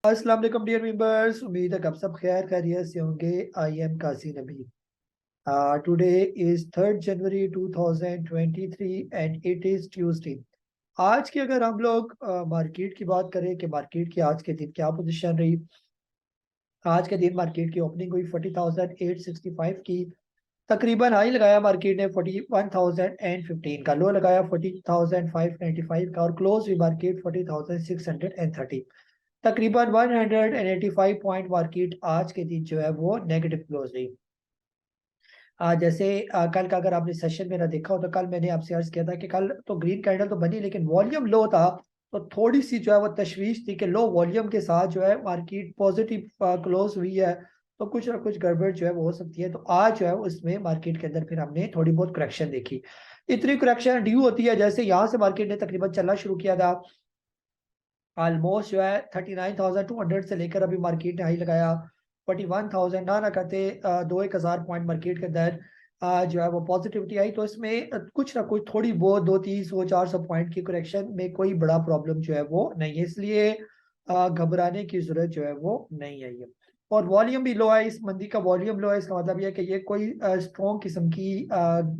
अस्सलाम वालेकुम dear members, उम्मीद है कि आप सब खैर खैरियत से होंगे। आई एम कासी नबी। Today is 3 January 2023 and it is Tuesday. आज की अगर हम लोग मार्केट की बात करें कि मार्केट की आज के दिन क्या पोजीशन रही। आज के दिन मार्केट की ओपनिंग हुई 40,865 की। तकरीबन हाई लगाया मार्केट ने 41,015 का, लो लगाया 40,595 का और क्लोज हुई मार्केट 40,630। तकरीबन 185 पॉइंट मार्केट आज के दिन जो है वो नेगेटिव क्लोज रही। जैसे कल का अगर आपने सेशन मेरा देखा हो तो कल मैंने आपसे अर्ज किया था कि कल तो ग्रीन कैंडल तो बनी लेकिन वॉल्यूम लो था। तो थोड़ी सी जो है वो तशवीश थी कि लो वॉल्यूम के साथ जो है मार्केट पॉजिटिव क्लोज हुई है। तो कुछ ना कुछ गड़बड़ जो है वो हो सकती है। तो आज जो है उसमें मार्केट के अंदर फिर हमने थोड़ी बहुत करेक्शन देखी। इतनी करेक्शन ड्यू होती है जैसे यहाँ से मार्केट ने तकरीबन चलना शुरू किया था। ऑलमोस्ट जो है 39,200 से लेकर अभी मार्केट ने हाई लगाया 41,000 ना करते 2-1 हज़ार पॉइंट मार्केट के अंदर जो है वो पॉजिटिविटी आई। तो इसमें कुछ ना कुछ थोड़ी बहुत 200-300-400 पॉइंट की करेक्शन में कोई बड़ा प्रॉब्लम जो है वो नहीं है, इसलिए घबराने की जरूरत जो है वो नहीं है ये। और वॉल्यूम भी लो है, इस मंदी का वॉल्यूम लो है, इसका मतलब यह है कि ये कोई स्ट्रॉन्ग किस्म की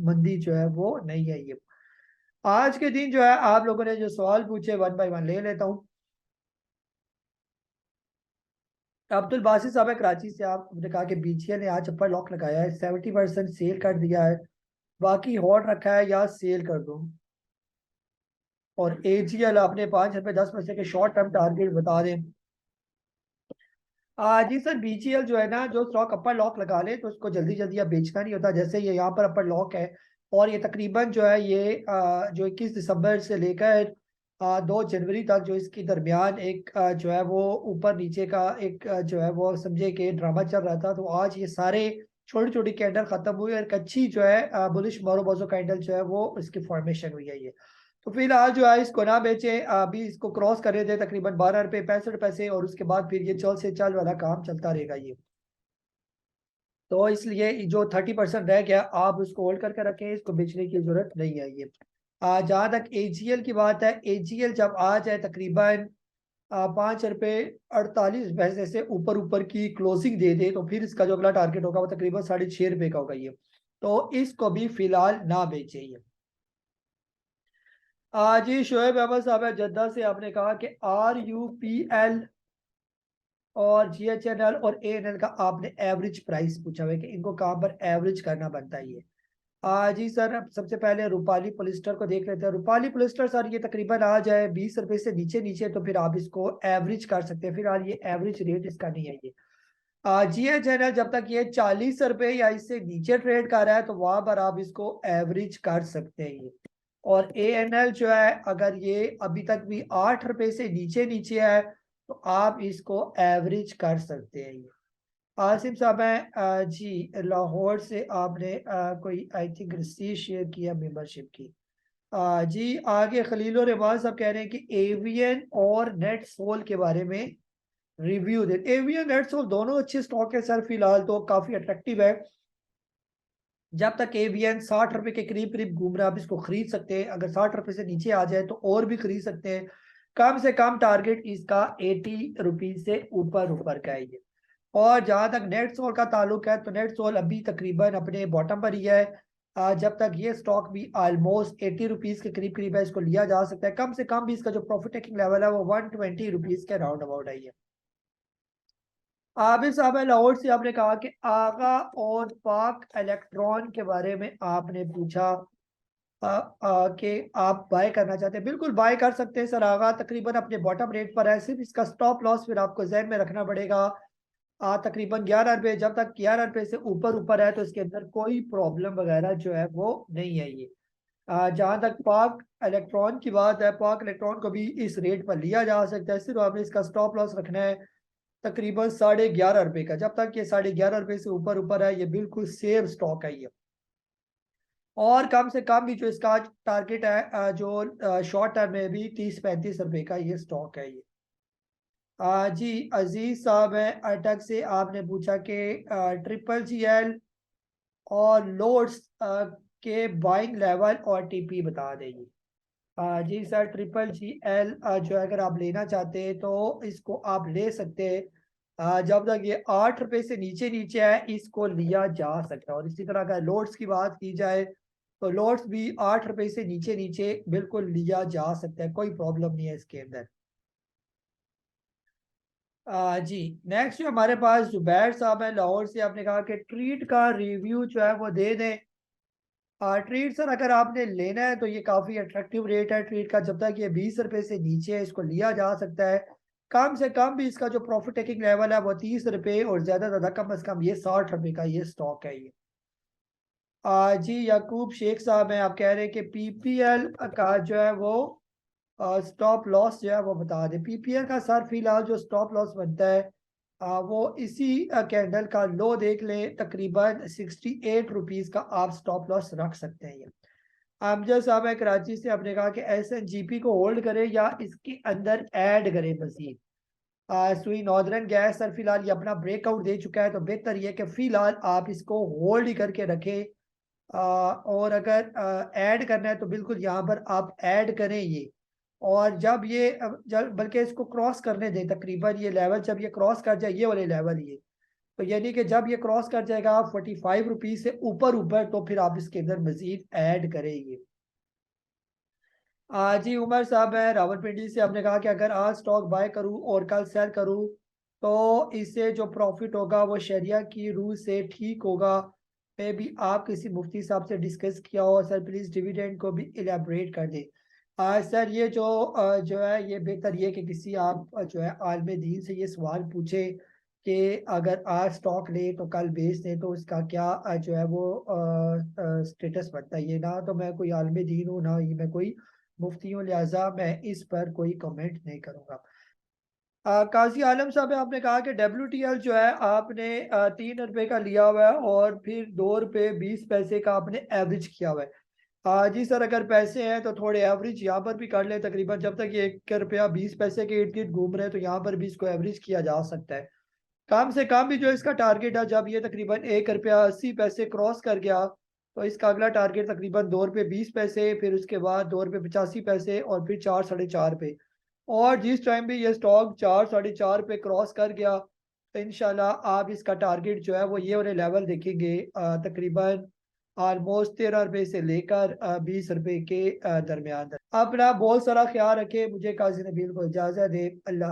मंदी जो है वो नहीं है ये। आज के दिन जो है आप लोगों ने जो सवाल पूछे वन बाय वन ले लेता हूँ। अब्दुल बासित साहब है कराची से, आपने कहा कि बीजीएल ने आज अपर लॉक लगाया है, 70% सेल कर दिया है, बाकी होल्ड रखा है या सेल कर दूं। और एजीएल आपने 5 रुपये 10 पैसे के शॉर्ट टर्म टारगेट बता दें। जी सर, बीजीएल जो है ना, जो स्टॉक अपर लॉक लगा ले तो उसको जल्दी जल्दी अब बेचना नहीं होता। जैसे ये यहाँ पर अपर लॉक है और ये तकरीबन जो है ये जो 21 दिसंबर से लेकर 2 जनवरी तक जो इसकी दरमियान एक जो है वो ऊपर नीचे का एक जो है वो समझे कि ड्रामा चल रहा था। तो आज ये सारे छोटी छोटी कैंडल खत्म हुई और एक अच्छी जो है बुलिश मोरोबोजो कैंडल जो है वो इसकी फॉर्मेशन हुई है ये। तो फिलहाल जो है इसको ना बेचे, अभी इसको क्रॉस कर रहे थे तकरीबन 12 रुपये 65 पैसे और उसके बाद फिर ये चल से चल वाला काम चलता रहेगा ये। तो इसलिए जो 30% रह गया आप उसको होल्ड करके रखें, इसको बेचने की जरूरत नहीं है ये। जहाँ तक एजीएल की बात है, एजीएल जब आ जाए तकरीबन 5 रुपये 48 पैसे से ऊपर ऊपर की क्लोजिंग दे दे तो फिर इसका जो अगला टारगेट होगा वो तकरीबन 6.5 रुपये का होगा ये। तो इसको भी फिलहाल ना बेचे ये। जी शोएब अहमद साहब है जद्दा से, आपने कहा कि RUPL और GHNL और ANL का आपने एवरेज प्राइस पूछा हुआ है कि इनको कहाँ पर एवरेज करना बनता है ये। जी सर, अब सबसे पहले रूपाली पॉलिस्टर को देख लेते हैं। रूपाली पॉलिस्टर सर ये तकरीबन आ जाए 20 रुपए से नीचे नीचे तो फिर आप इसको एवरेज कर सकते हैं, फिलहाल ये एवरेज रेट इसका नहीं है ये। GHNL जब तक ये 40 रुपए या इससे नीचे ट्रेड कर रहा है तो वहां पर आप इसको एवरेज कर सकते हैं ये। और ANL जो है अगर ये अभी तक भी 8 रुपए से नीचे नीचे है तो आप इसको एवरेज कर सकते हैं ये। आसिफ साहब है जी लाहौर से, आपने कोई आई थिंक रसीद शेयर किया मेंबरशिप की। जी आगे खलील रहमान साहब कह रहे हैं कि एवियन और नेट सोल के बारे में रिव्यू दे। एवियन नेट सोल दोनों अच्छे स्टॉक है सर, फिलहाल तो काफी अट्रैक्टिव है। जब तक एवीएन 60 रुपए के करीब करीब घूम रहा है आप इसको खरीद सकते हैं, अगर 60 रुपए से नीचे आ जाए तो और भी खरीद सकते हैं। कम से कम टारगेट इसका 80 रुपीज से ऊपर ऊपर का है ये। और जहां तक नेट सोल का ताल्लुक है तो नेट सोल अभी तकरीबन अपने बॉटम पर ही है। जब तक ये स्टॉक भी ऑलमोस्ट 80 रुपीज के करीब करीब है इसको लिया जा सकता है। कम से कम भी इसका जो प्रॉफिट टेकिंग लेवल है वो 120 रुपीज के राउंड अबाउट है ये। आबिद साहब है लाहौर से, आपने कहा कि आगा और पाक इलेक्ट्रॉन के बारे में आपने पूछा कि आप बाय करना चाहते हैं। बिल्कुल बाय कर सकते हैं सर, आगा तकरीबन अपने बॉटम रेट पर है, सिर्फ इसका स्टॉप लॉस फिर आपको जहन में रखना पड़ेगा। तकरीबन 11 रुपये, जब तक 11 रुपये से ऊपर ऊपर है तो इसके अंदर कोई प्रॉब्लम वगैरह जो है वो नहीं है ये। जहाँ तक पाक इलेक्ट्रॉन की बात है, पाक इलेक्ट्रॉन को भी इस रेट पर लिया जा सकता है, सिर्फ आपने इसका स्टॉप लॉस रखना है तकरीबन 11.5 रुपये का। जब तक ये 11.5 रुपये से ऊपर ऊपर है ये बिल्कुल सेफ स्टॉक है ये। और कम से कम भी जो इसका टारगेट है जो शॉर्ट टर्म में भी 30-35 रुपये का ये स्टॉक है ये। जी अजीज साहब है अटक से, आपने पूछा कि GGL और लोड्स के बाइंग लेवल और TP बता देंगे। जी सर, GGL जो है अगर आप लेना चाहते हैं तो इसको आप ले सकते हैं। जब तक ये 8 रुपए से नीचे नीचे है इसको लिया जा सकता है। और इसी तरह अगर लोड्स की बात की जाए तो लोड्स भी 8 रुपए से नीचे नीचे बिल्कुल लिया जा सकता है, कोई प्रॉब्लम नहीं है इसके अंदर। जी नेक्स्ट जो हमारे पास जुबैर साहब है लाहौर से, आपने कहा कि ट्रीट का रिव्यू जो है वो दे दें। ट्रीट सर अगर आपने लेना है तो ये काफ़ी अट्रैक्टिव रेट है ट्रीट का, जब तक ये 20 रुपए से नीचे है इसको लिया जा सकता है। कम से कम भी इसका जो प्रॉफिट टेकिंग लेवल है वो 30 रुपए, और ज्यादा ज्यादा कम से कम ये 60 रुपए का ये स्टॉक है ये। जी याकूब शेख साहब हैं, आप कह रहे हैं कि पीपीएल का जो है वो स्टॉप लॉस जो है वो बता दें। पीपीएल का सर फिलहाल जो स्टॉप लॉस बनता है वो इसी कैंडल का लो देख ले, तकरीबन 68 रुपीज का आप स्टॉप लॉस रख सकते हैं ये। अमजद साहब है कराची से, आपने कहा कि SNGP को होल्ड करें या इसके अंदर ऐड करें मजीद। सुई नॉर्दर्न गैस सर फिलहाल ये अपना ब्रेकआउट दे चुका है, तो बेहतर ये कि फिलहाल आप इसको होल्ड ही करके रखें। और अगर ऐड करना है तो बिल्कुल यहाँ पर आप ऐड करें ये। और जब ये जब बल्कि इसको क्रॉस करने दें, तकरीबन ये लेवल जब ये क्रॉस कर जाए, ये वाले लेवल ये, तो यानी कि जब ये क्रॉस कर जाएगा 45 रुपीज से ऊपर ऊपर, तो फिर आप इसके अंदर मजीद ऐड करेंगे। जी उमर साहब है रावलपिंडी से, आपने कहा कि अगर आज स्टॉक बाय करूं और कल सेल करूं तो इससे जो प्रॉफिट होगा वो शरिया की रूल से ठीक होगा। मे भी आप किसी मुफ्ती साहब से डिस्कस किया हो सर, प्लीज डिविडेंड को भी इलेबरेट कर दें। सर ये जो है ये बेहतर ये कि किसी आप जो है आलम दीन से ये सवाल पूछे कि अगर आज स्टॉक ले तो कल बेच दें तो इसका क्या जो है वो स्टेटस बनता है। ये ना तो मैं कोई आलम दीन हूँ ना ही मैं कोई मुफ्ती हूँ, लिहाजा मैं इस पर कोई कमेंट नहीं करूंगा। काजी आलम साहब आपने कहा कि WTL जो है आपने 3 रुपए का लिया हुआ है और फिर 2 रुपए 20 पैसे का आपने एवरेज किया हुआ है। जी सर अगर पैसे हैं तो थोड़े एवरेज यहाँ पर भी कर ले, तकरीबन जब तक ये 1 रुपया 20 पैसे के इर्द गिर्द घूम रहे हैं तो यहाँ पर भी इसको एवरेज किया जा सकता है। कम से कम भी जो इसका टारगेट है, जब ये तकरीबन 1 रुपया 80 पैसे क्रॉस कर गया तो इसका अगला टारगेट तकरीबन 2 रुपये 20 पैसे, फिर उसके बाद 2 रुपये 85 पैसे और फिर 4 साढ़े 4 पे। और जिस टाइम भी ये स्टॉक 4 साढ़े 4 पे क्रॉस कर गया तो इंशाल्लाह आप इसका टारगेट जो है वो ये वाले लेवल देखेंगे, तकरीबन ऑलमोस्ट 13 रुपए से लेकर 20 रुपए के दरमियान। अपना बहुत सारा ख्याल रखे, मुझे काजी नबील को इजाजत दे। अल्लाह।